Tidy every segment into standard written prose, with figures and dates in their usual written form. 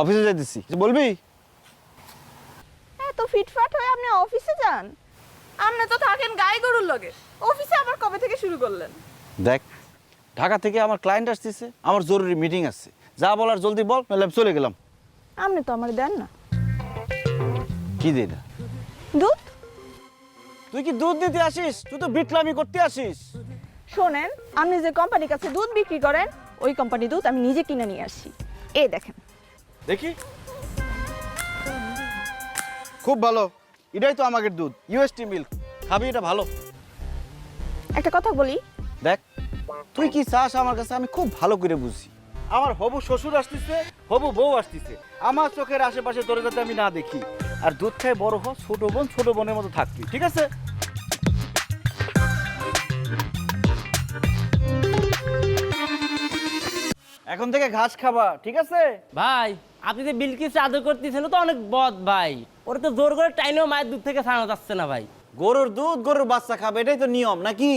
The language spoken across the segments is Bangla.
অফিসে যাইতেছি, কিছু বলবি? এত ফিটফাট হয়ে আপনি অফিসে যান? আপনি তো থাকেন গাই গরুর লগে, অফিসে আবার কবে থেকে শুরু করলেন? দেখ, ঢাকা থেকে আমার ক্লায়েন্ট আসতেছে, আমার জরুরি মিটিং আছে, যা বলার জলদি বল, নাহলে আমি চলে গেলাম। আপনি তো আমার দেন না কি দে না? দুধ। তুই কি দুধ দিতে আসিস? তুই তো বিটলামি করতে আসিস। শোনেন, আপনি যে কোম্পানির কাছে দুধ বিক্রি করেন ওই কোম্পানি দুধ আমি নিজে কিনে নিয়ে আসি। এই দেখেন। দেখি, খুব ভালো, এটাই তো আমাদের দুধ, ইউএসটি মিল্ক, খাবি, এটা ভালো। একটা কথা বলি, দেখ, তুই কি চাস আমার কাছে আমি খুব ভালো করে বুঝি। আমার হবু শ্বশুর আসতেছে, হবু বউ আসতেছে, আমার চোখের আশেপাশে তোর যাতে আমি না দেখি। আর দুধ খায় বড় হ, ছোট বোন ছোট বোনের মতো থাকবি, ঠিক আছে? এখন থেকে ঘাস খাবা, ঠিক আছে? ভাই আপনি যে বিলকিস আদর করতেছেন তো অনেক বদ ভাই, ওরা তো জোর করে টাইনেও মায়ের দুধ থেকে ছাড়ানো যাচ্ছে না ভাই। গরুর দুধ গরুর বাচ্চা খাবে, এটাই তো নিয়ম নাকি?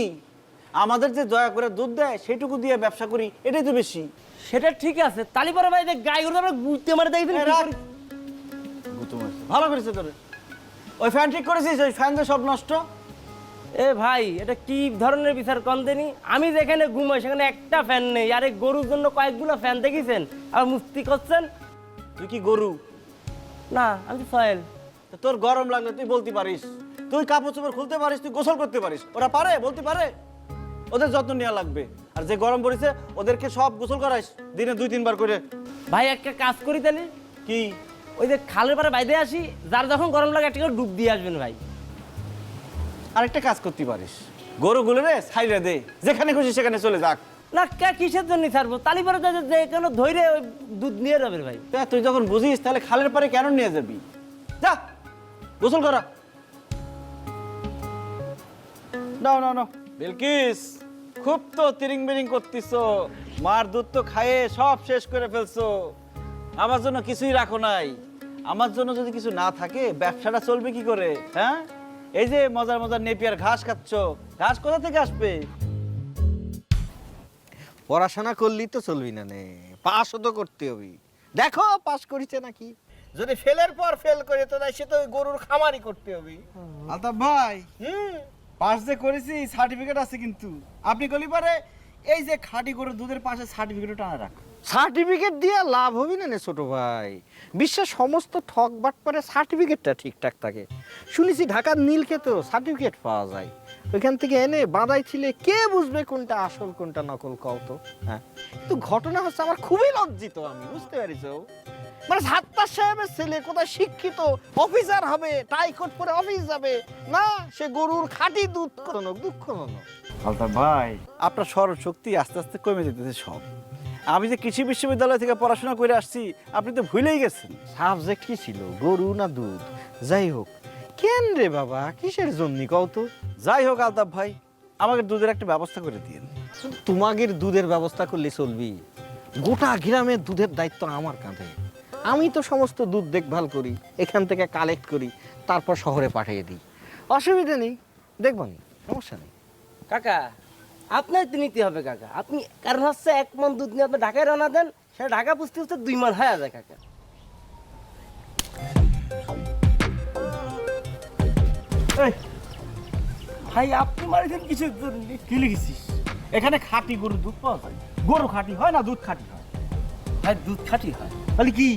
আমাদের যে দয়া করে দুধ দেয় সেটুকু দিয়ে ব্যবসা করি, এটাই তো বেশি। সেটা ঠিক আছে, তালি পরে ভাই যে গাই গরু আমরা গুঁতে মারে দেখবেন। ভালো করেছে তোরে। ওই ফ্যান ঠিক করেছিস? ওই ফ্যান দিয়ে সব নষ্ট। এ ভাই এটা কি ধরনের বিচার কম দেনি? আমি যেখানে ঘুমাই সেখানে একটা ফ্যান নেই, আর এই গরুর জন্য কয়েকগুলো ফ্যান দেখেছেন আর মুস্তি করছেন। তুই কি গরু? না আমি তো সয়েল। তা তোর গরম লাগলে তুই বলতে পারিস, তুই কাপড় চোপড় খুলতে পারিস, তুই গোসল করতে পারিস। ওরা পারে? বলতে পারে? ওদের যত্ন নেওয়া লাগবে। আর যে গরম পড়েছে ওদেরকে সব গোসল করাইস দিনে 2-3 বার করে। ভাই একটা কাজ করি তাহলে, কি? ওই যে খালের পাড়ে বাইরে আসি, যার যখন গরম লাগে একটা করে ডুব দিয়ে আসবেন ভাই। আরেকটা কাজ করতে পারিস, গরুগুলো রে ছাইরে দে, যেখানে খুশি সেখানে চলে যাক। না কে কিসের জন্য ছাড়বো? তালি পরে যে কেন ধৈরে ওই দুধ নিয়ে যাবে ভাই। তা তুই যখন বুঝিস তাহলে খালের পারে কেন নিয়ে যাবি? যা গোসল করা। নাও নাও নাও। বিলকিস, খুব তো তিরিং বিরিং করতিস, মার দুধ তো খায়ে সব শেষ করে ফেলছো, আমার জন্য কিছুই রাখো নাই। আমার জন্য যদি কিছু না থাকে ব্যবসাটা চলবে কি করে? হ্যাঁ, এই যে মজার মজার নেপিয়ার ঘাস খাচ্ছ, ঘাস কোথা থেকে আসবে? পড়াশোনা করলেই তো চলবি না, নে পাসও তো করতে হবে। দেখো পাস করেছে নাকি, যদি ফেলের পর ফেল করে তো সে তো ওই গরুর খামারই করতে হবে। আলতাফ ভাই, পাস যে করেছি সার্টিফিকেট আছে, কিন্তু আপনি গলি পারে এই যে খাঁটি গরুর দুধের পাশে সার্টিফিকেট টানা রাখ। সার্টিফিকেট দিয়ে লাভ হবে না ছোট ভাই, বিশ্বের সমস্ত ঠক বাট পরে সার্টিফিকেটটা ঠিকঠাক থাকে। শুনেছি ঢাকার নীলক্ষেতেও সার্টিফিকেট পাওয়া যায়, ওইখান থেকে এনে বাঁধাই ছিলে কে বুঝবে কোনটা আসল কোনটা নকল, কও তো? হ্যাঁ, কিন্তু ঘটনা হচ্ছে আমার খুবই লজ্জিত, আমি বুঝতে পারিস মানে সাত্তার সাহেবের ছেলে কোথায় শিক্ষিত অফিসার হবে, টাই কোট পরে অফিস যাবে না, সে গরুর খাঁটি দুধ কোনো দুঃখজনক। আলতাফ ভাই, আপনার স্মরণ শক্তি আস্তে আস্তে কমে যেতেছে সব। আমি যে কৃষি বিশ্ববিদ্যালয় থেকে পড়াশোনা করে আসছি, আপনি তো ভুলেই গেছেন। সাবজেক্ট কি ছিল, গরু না দুধ? যাই হোক, কেন রে বাবা, কিসের জন্য কও তো? যাই হোক আলতাফ ভাই, আমাকে দুধের একটা ব্যবস্থা করে দিন। তোমাদের দুধের ব্যবস্থা করলে চলবি? গোটা গ্রামের দুধের দায়িত্ব আমার কাঁধে, আমি তো সমস্ত দুধ দেখভাল করি, এখান থেকে কালেক্ট করি, তারপর শহরে পাঠিয়ে দিই। অসুবিধা নেই, দেখবো নি, সমস্যা নেই। কাকা আপনার তো নিতে হবে কাকা, আপনি কারণ হচ্ছে 1 মণ দুধ নিয়ে আপনি ঢাকায় রওনা দেন, সেটা ঢাকা পুষতে পুষতে 2 মণ হয়ে যায় কাকা। ভাই আপনি মারিছেন কিসের জন্য? কি লিখেছিস? এখানে খাঁটি গরুর দুধ পাওয়া যায়। গরু খাঁটি হয় না দুধ খাঁটি হয়? ভাই দুধ খাঁটি হয়। তাহলে কি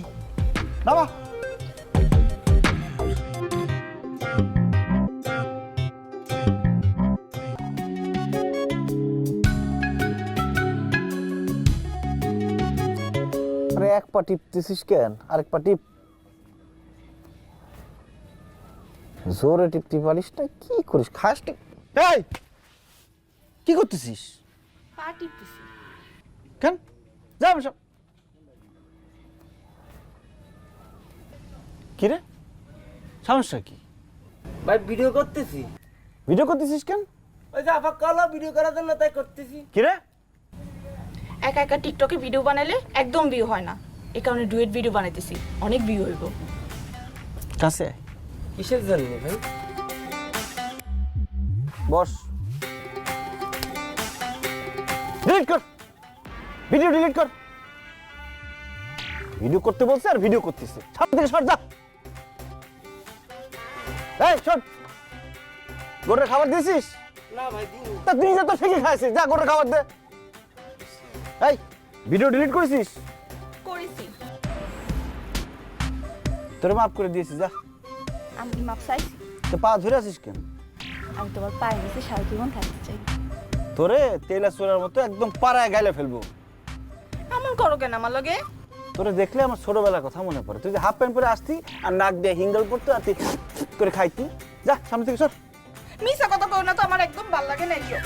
বাবা? আরে এক পা টিপতেছিস কেন? আরেক পা টিপ। জোরে টিপতে পারিস না? কি করিস? খাস? এই কি করতেছিস? পা টিপতেছি। কেন? যা বসো। কি রে, সমস্যা কি? ভাই ভিডিও করতেছি। ভিডিও করতেছিস কেন? ওই যে আপা কলো ভিডিও করার জন্য তাই করতেছি। কি রে? একা একা টিকটকে ভিডিও বানালে একদম ভিউ হয় না, এই কারণে ডুয়েট ভিডিও বানাইতেছি, অনেক ভিউ হইব। কাছে কিসের জন্য ভাই? বস। ডিলিট কর, ভিডিও ডিলিট কর। ভিডিও করতে বলছে আর ভিডিও করতেছে। সামনে থেকে সর যা। এই সর। গরুর খাবার দিয়েছিস? না ভাই দিন তা তুই যা তো ঠিকই খাইছিস, যা গরুর খাবার দে। এই ভিডিও ডিলিট করেছিস? করেছি। তোরে মাফ করে দিয়েছি, যা। আমি কি মাপ চাইছি? তো পা ধরে আছিস কেন? আমি তোমার পায়ে নিচে সারা জীবন থাকতে চাই। তোরে তেলা চোরার মতো একদম পাড়ায় গাইলে ফেলবো। এমন করো কেন আমার লগে? তোরে দেখলে আমার ছোটবেলার কথা মনে পড়ে। তুই যে হাফ প্যান্ট পরে আসতি আর নাক দিয়ে হিঙ্গল পড়তো আর তুই করে খাইতি। যা সামনে থেকে সর। মিছা কথা কও না তো, আমার একদম ভাল লাগে না এইসব।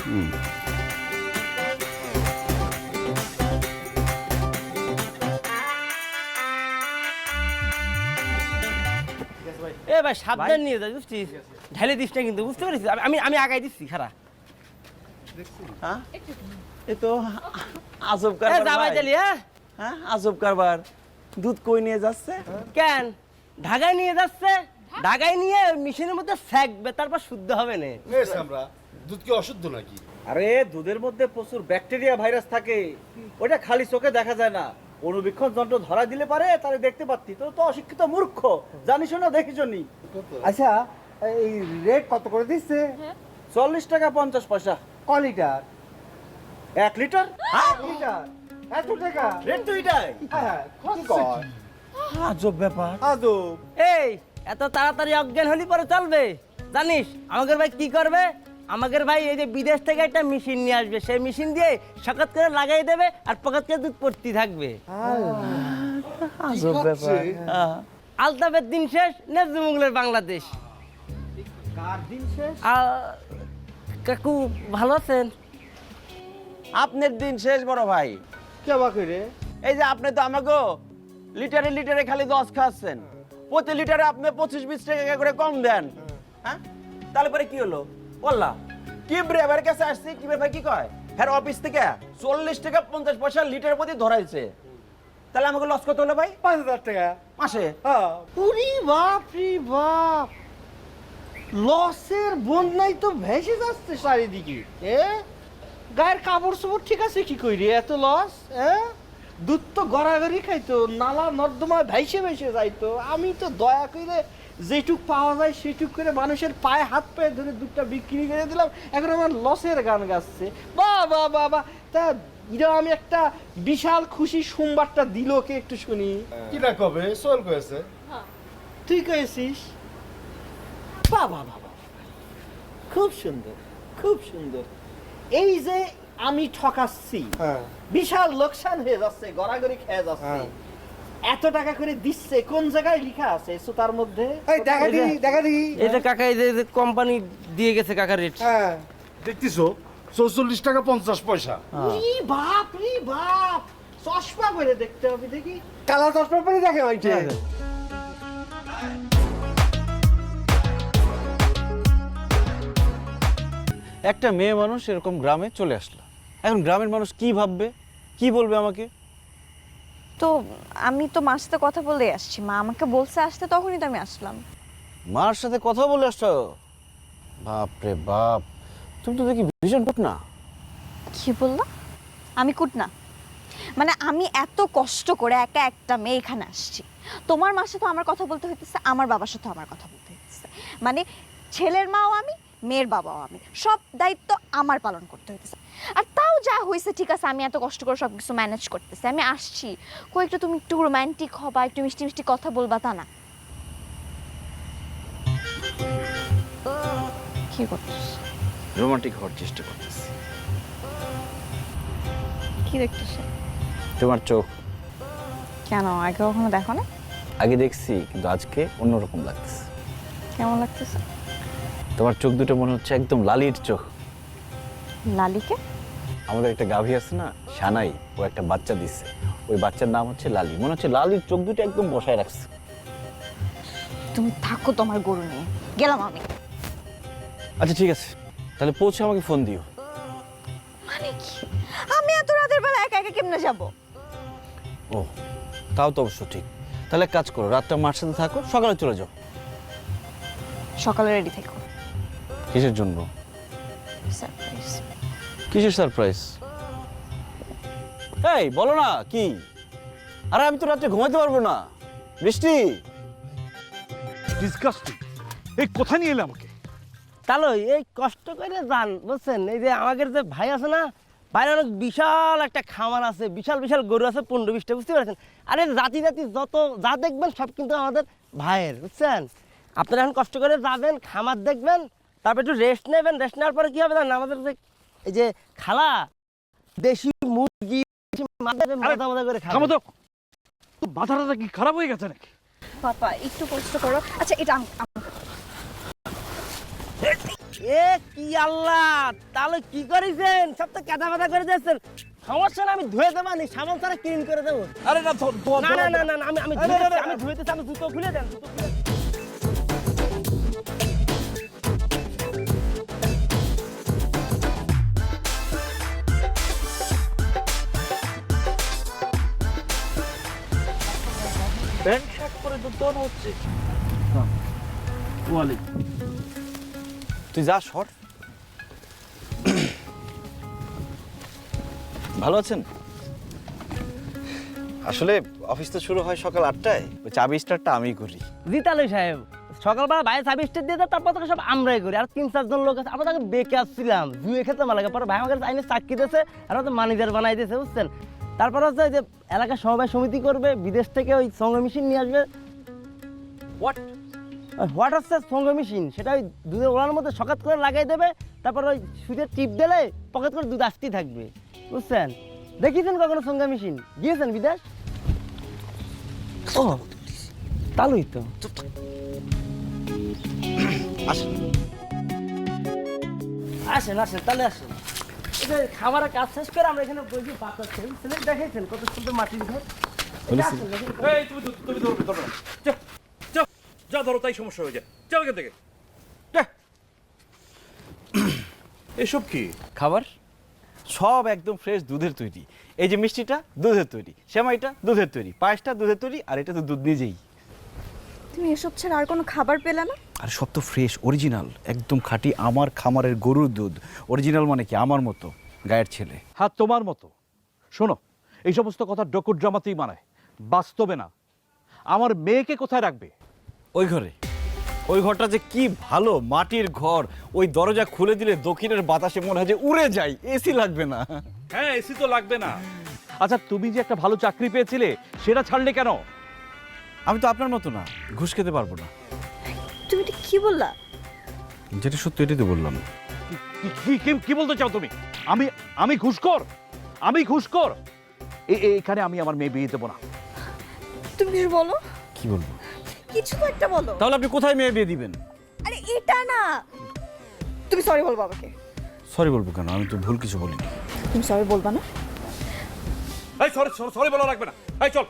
এ ভাই সাবধান নিয়ে যা বুঝছিস, ঢালে দিস না কিন্তু, বুঝতে পারিস? আমি আমি আগাই দিচ্ছি খারা। হ্যাঁ এ তো আজব এ কারবার যা ভাই ভাই। চালি, হ্যাঁ হ্যাঁ আজব কারবার। দুধ কই নিয়ে যাচ্ছে? কেন ঢাকায় নিয়ে যাচ্ছে? ঢাকায় নিয়ে মেশিনের মধ্যে ফেকবে, তারপর শুদ্ধ হবে না। আমরা দুধ কি অশুদ্ধ নাকি? আরে দুধের মধ্যে প্রচুর ব্যাকটেরিয়া ভাইরাস থাকে, ওটা খালি চোখে দেখা যায় না। অনুবীক্ষণ যন্ত্র ধরা দিলে পারে তাহলে দেখতে পাচ্ছি। তো তো অশিক্ষিত মূর্খ, জানিস না দেখিস নি। আচ্ছা এই রেট কত করে দিচ্ছে? 40 টাকা 50 পয়সা ক লিটার? 1 লিটার। লিটার এত টাকা? রেট তো এটাই। হ্যাঁ কি কর? আজব ব্যাপার। আদব। এই এত তাড়াতাড়ি অজ্ঞান হলি পরে চলবে? জানিস আমাদের ভাই কি করবে? আমাদের ভাই এই যে বিদেশ থেকে একটা মেশিন নিয়ে আসবে, সেই মেশিন দিয়ে সকাত করে লাগাই দেবে আর পকাত করে দুধ পড়তে থাকবে। আজব ব্যাপার। আলতাফের দিন শেষ, নেজমুগলের বাংলাদেশ। কার দিন শেষ? কাকু ভালো আছেন? আপনার দিন শেষ বড় ভাই। কে বা করে? এই যে আপনি তো আমাকে লিটারে লিটারে খালি 10 খাচ্ছেন, প্রতি লিটারে আপনি 25-20 টাকা করে কম দেন। হ্যাঁ তাহলে পরে কি হলো বললা? কি ব্রেভার কাছে আসছি, কি ব্রেভার কি কয় হ্যাঁ অফিস থেকে 40 টাকা 50 পয়সা লিটার প্রতি ধরাইছে। তাহলে আমাকে লস কত হলো ভাই? 5000 টাকা মাসে। হ্যাঁ। উরি বাপ রে বাপ, লসের বন্যায় তো ভেসে যাচ্ছে চারিদিকে। গায়ের কাপড় চোপড় ঠিক আছে কি করি এত লস? দুধ তো গড়াগড়ি খাইতো, নালা নর্দমা ভেসে ভেসে যাইতো। আমি তো দয়া করে যেটুক পাওয়া যায় সেটুক করে মানুষের পায়ে হাত পায়ে ধরে দুধটা বিক্রি করে দিলাম। এখন আমার লসের গান গাচ্ছে। বাহ বাহ বাহ বাহ। তা এরা আমি একটা বিশাল খুশি সোমবারটা দিল কে একটু শুনি। কি না কবে সোল করেছে? তুই কয়েছিস? বাবা বাবা, খুব সুন্দর খুব সুন্দর। এই যে আমি ঠকাচ্ছি, হ্যাঁ বিশাল লোকসান হয়ে যাচ্ছে, গড়াগড়ি খেয়ে যাচ্ছে, এত টাকা করে দিচ্ছে, কোন জায়গায় লেখা আছে তার মধ্যে? এই দেখা দিই দেখা দিই। এটা কাকা এই যে কোম্পানি দিয়ে গেছে কাকা রেট। হ্যাঁ দেখতেছো 44 টাকা 50 পয়সা। ই বাপ রে বাপ, চশমা করে দেখতে হবে দেখি। কালা চশমা পরে দেখে ওইটা। একটা মেয়ে মানুষ এরকম গ্রামে চলে আসলো, এখন গ্রামের মানুষ কি ভাববে, কি বলবে আমাকে? তো আমি তো মার সাথে কথা বলে আসছি, মা আমাকে বলছে আসতে, তখনই তো আমি আসলাম। মার সাথে কথা বলে আসছো? বাপ রে বাপ, তুমি তো দেখি ভীষণ কুট না। কি বললা? আমি কুট না? মানে আমি এত কষ্ট করে একা একটা মেয়ে এখানে আসছি, তোমার মার সাথে আমার কথা বলতে হইতেছে, আমার বাবার সাথে আমার কথা বলতে হইতেছে। মানে ছেলের মাও আমি, মেয়ের বাবাও আমি, সব দায়িত্ব আমার পালন করতে হইতেছে। আর তাও যা হয়েছে ঠিক আছে, আমি এত কষ্ট করে সব কিছু ম্যানেজ করতেছি। আমি আসছি কয়েকটা, তুমি একটু রোমান্টিক হবা, একটু মিষ্টি মিষ্টি কথা বলবা, তা না। কি করতেছ? রোমান্টিক হওয়ার চেষ্টা করতেছি। কি দেখতেছ? তোমার চোখ। কেন, আগে কখনো দেখো না? আগে দেখছি, কিন্তু আজকে অন্যরকম লাগতেছে। কেমন লাগতেছে? তোমার চোখ দুটো মনে হচ্ছে একদম লালির চোখ। লালিকে? আমাদের একটা গাভী আছে না, সানাই, ও একটা বাচ্চা দিচ্ছে, ওই বাচ্চার নাম হচ্ছে লালি। মনে হচ্ছে লালির চোখ দুটো একদম বসায় রাখছে। তুমি থাকো তোমার গরু নিয়ে, গেলাম আমি। আচ্ছা ঠিক আছে, তাহলে পৌঁছে আমাকে ফোন দিও। মানে কি, আমি এত রাতের বেলা একা একা কেমনে যাব? ও তাও তো অবশ্য ঠিক। তাহলে এক কাজ করো, রাতটা মার সাথে থাকো, সকালে চলে যাও। সকালে রেডি থেকো। কিসের জন্য? সারপ্রাইজ। কিসের সারপ্রাইজ? এই বলো না কি? আরে আমি তো রাত্রে ঘুমাইতে পারবো না। বৃষ্টি, ডিসকাস্টিং। এই কোথায় নিয়ে এলে আমাকে? তাহলে এই কষ্ট করে যান বুঝছেন, এই যে আমাদের যে ভাই আছে না, বাইরে অনেক বিশাল একটা খামার আছে, বিশাল বিশাল গরু আছে 15-20টা, বুঝতে পারছেন? আরে রাতি রাতি যত যা দেখবেন সব কিন্তু আমাদের ভাইয়ের, বুঝছেন? আপনারা এখন কষ্ট করে যাবেন, খামার দেখবেন, তারপর একটু রেস্ট নেবেন। রেস্ট নেওয়ার পরে কি হবে জানেন, আমাদের যে এই যে খালা দেশি মুরগি মাথা মাথা করে খাবে। থামো তো, মাথাটা কি খারাপ হয়ে গেছে নাকি? পাপা একটু কষ্ট করো। আচ্ছা এটা এ কি আল্লাহ, তাহলে কি করেছেন? সব তো কাদা মাথা করে দিয়েছেন। সমস্যা না, আমি ধুয়ে দেবো, সাবান ছাড়া ক্লিন করে দেবো। আরে না না না না না, আমি ধুয়েতেছি, আমি জুতো খুলে দেন, জুতো খুলে দেন। প্যান্ট শার্ট পরে তো তোর হচ্ছে। তুই যা সর। ভালো আছেন? আসলে অফিস তো শুরু হয় সকাল 8টায়, ওই চাবি স্টার্টটা আমিই করি। জি তাহলে সাহেব, সকালবেলা ভাই সাবি স্টেট দিয়ে দেয়, তারপর থেকে সব আমরাই করি। আর 3-4 জন লোক আছে, আমরা তাকে বেঁকে আসছিলাম, জুয়ে খেতে মালাকে, পরে ভাই আমাকে আইনে চাকরি দিয়েছে, আর আমাদের ম্যানেজার বানাই দিয়েছে, বুঝছেন? তারপর হচ্ছে যে এলাকার সমবায় সমিতি করবে, বিদেশ থেকে ওই সঙ্গ মেশিন নিয়ে আসবে। হোয়াট হচ্ছে সঙ্গ মেশিন, সেটা ওই দুধের ওলার মধ্যে সকাত করে লাগাই দেবে, তারপর ওই সুদের টিপ দিলে পকেট করে দুধ আসতেই থাকবে, বুঝছেন? দেখিয়েছেন কখনো সঙ্গ মেশিন? গিয়েছেন বিদেশ? ও তালুই তো। আসেন। আসেন আসেন, তাহলে আসেন। এই যে খাবারের কাজ শেষ করে আমরা এখানে বসে পাতাচ্ছি, ছেলে দেখেছেন কত সুন্দর মাটির ঘর। এই তুমি ধরো না। যাও যাও যা, ধরো, তাই সমস্যা হয়ে যায়। যাও এখান থেকে। এসব কি খাবার সব একদম ফ্রেশ দুধের তৈরি। এই যে মিষ্টিটা দুধের তৈরি, সেমাইটা দুধের তৈরি, পায়েসটা দুধের তৈরি, আর এটা তো দুধ নিজেই। তুমি এসব ছাড়া আর কোনো খাবার পেলে না? আর সব তো ফ্রেশ, অরিজিনাল, একদম খাঁটি আমার খামারের গরুর দুধ। অরিজিনাল মানে কি, আমার মতো গায়ের ছেলে। হ্যাঁ, তোমার মতো। শোনো, এই সমস্ত কথা ডকুর ড্রামাতেই মানায়, বাস্তবে না। আমার মেয়েকে কোথায় রাখবে? ওই ঘরে, ওই ঘরটা যে কি ভালো, মাটির ঘর। ওই দরজা খুলে দিলে দক্ষিণের বাতাসে মনে হয় যে উড়ে যাই, এসি লাগবে না। হ্যাঁ, এসি তো লাগবে না। আচ্ছা, তুমি যে একটা ভালো চাকরি পেয়েছিলে, সেটা ছাড়লে কেন? আমি তো আপনার মতো না, ঘুষ খেতে পারবো না। তুমি এটা কি বললা? যেটা সত্যি এটাই তো বললাম। কি বলতে চাও তুমি? আমি ঘুষখোর? আমি ঘুষখোর? এখানে আমি আমার মেয়ে বিয়ে দেবো না। তুমি কিছু বলো, কি বলবো? কিছু তো একটা বলো। তাহলে আপনি কোথায় মেয়ে বিয়ে দিবেন? আরে এটা না, তুমি সরি বল বাবাকে। সরি বলবো কেন? আমি তো ভুল কিছু বলিনি। তুমি সরি বলবা না? এই সরি বলা লাগবে না। এই চল,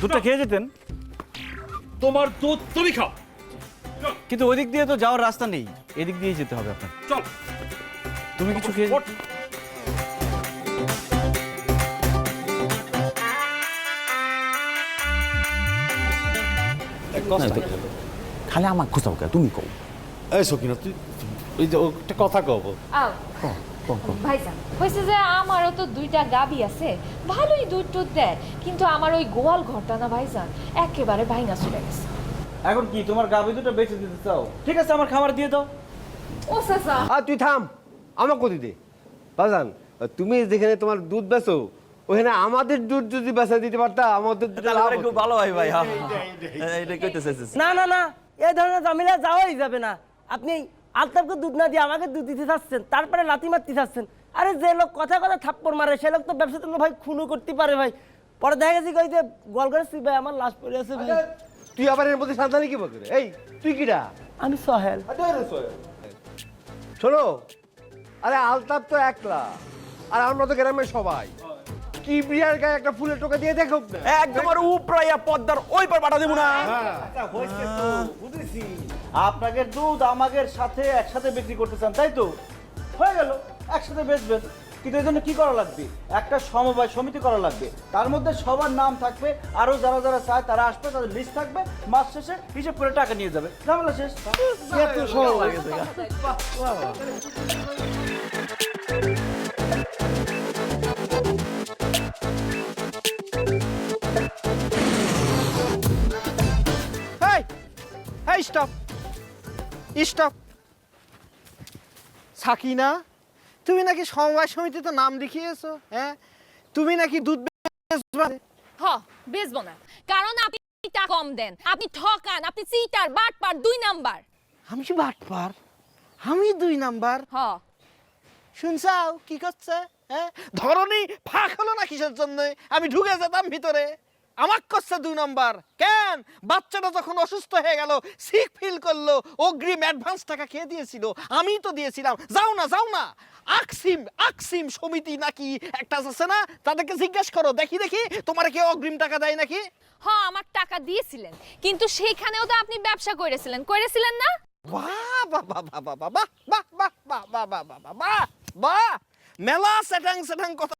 দুধটা খেয়ে যেতেন। তোমার দুধ তুমি খাও। কিন্তু ওই দিক দিয়ে তো যাওয়ার রাস্তা নেই, এদিক দিয়েই যেতে হবে আপনার। চল, তুমি কিছু খেয়ে ওঠ। খালি আমার খুঁজাও কে, তুমি কও। এই সকিনা, তুই ওই যে একটা কথা কব। আও ভাইজান, হয়েছে যে আমারও তো 2টা গাভী আছে, ভালোই দুধ টুধ দেয়, কিন্তু আমার ওই গোয়াল ঘরটা না ভাইজান একেবারে ভাঙা চলে গেছে। এখন কি তোমার গাভী দুটো বেঁচে দিতে চাও? ঠিক আছে, আমার খাবার দিয়ে দাও। ও চাচা, আর তুই থাম, আমাকে কতি দে বাজান। তুমি যেখানে তোমার দুধ বেচো, ওখানে আমাদের দুধ যদি বেচা দিতে পারতা, আমাদের দুধ লাভ হতো। খুব ভালো হয় ভাই। এটা কইতে চাইছিস? না না না, এই ধরনের ঝামেলা যাওয়াই যাবে না। আপনি আলতাফকে দুধ না দিয়ে আমাকে দুধ দিতে চাচ্ছেন, তারপরে লাথি মারতে চাচ্ছেন। আরে যে লোক কথা কথা থাপ্পড় মারে, সে লোক তো ব্যবসাতে ভাই খুনও করতে পারে ভাই। পরে দেখা গেছে কই যে গোয়াল করে ভাই আমার লাশ পড়ে আছে ভাই। তুই আবার এর মধ্যে সান্তানি কি বলতে? এই তুই কিরা? আমি সোহেল। শোনো, আরে আলতাপ তো একলা, আর আমরা তো গ্রামের সবাই। কি বিয়ার গায়ে একটা ফুলের টোকা দিয়ে দেখো না। একদম আর উপরাইয়া পদ্মার ওই পার পাঠা দেবো না। আপনাকে দুধ আমাদের সাথে একসাথে বিক্রি করতে চান, তাই তো? হয়ে গেল, একসাথে বেচবেন। কিন্তু এই জন্য কি করা লাগবে? একটা সমবায় সমিতি করা লাগবে, তার মধ্যে সবার নাম থাকবে, আরো যারা যারা চায় তারা আসবে, তাদের লিস্ট থাকবে, মাস শেষে হিসেব করে টাকা নিয়ে যাবে, ঝামেলা শেষ। এত সহজ লাগে। Stop stop. সাকিনা, তুমি নাকি সমবায় সমিতিতে নাম লিখিয়েছো? হ্যাঁ, তুমি নাকি দুধ বেচবা? হ বেচবো না, কারণ আপনি টাকা কম দেন, আপনি ঠকান, আপনি চিটার বাটপার 2 নাম্বার। আমি কি বাটপার? আমি 2 নাম্বার? হ শুনছাও কি করছে? হ্যাঁ, ধরনি ফাঁক হলো না কিসের জন্য? আমি ঢুকে যেতাম ভিতরে, আমাক করছে 2 নাম্বার কেন? বাচ্চাটা যখন অসুস্থ হয়ে গেল, সিক ফিল করলো, অগ্রিম অ্যাডভান্স টাকা কে দিয়েছিল? আমি তো দিয়েছিলাম। যাও না যাও না, আকসিম সমিতি নাকি একটা আছে না, তাদেরকে জিজ্ঞেস করো, দেখি দেখি তোমার কেউ অগ্রিম টাকা দেয় নাকি? হ আমার টাকা দিয়েছিলেন, কিন্তু সেইখানেও তো আপনি ব্যবসা করেছিলেন না? বাহ বাহ বাহ বাহ বাহ বাহ বাহ বাহ বাহ বাহ বাহ বাহ বাহ বাহ, মেলা সেটাং কথা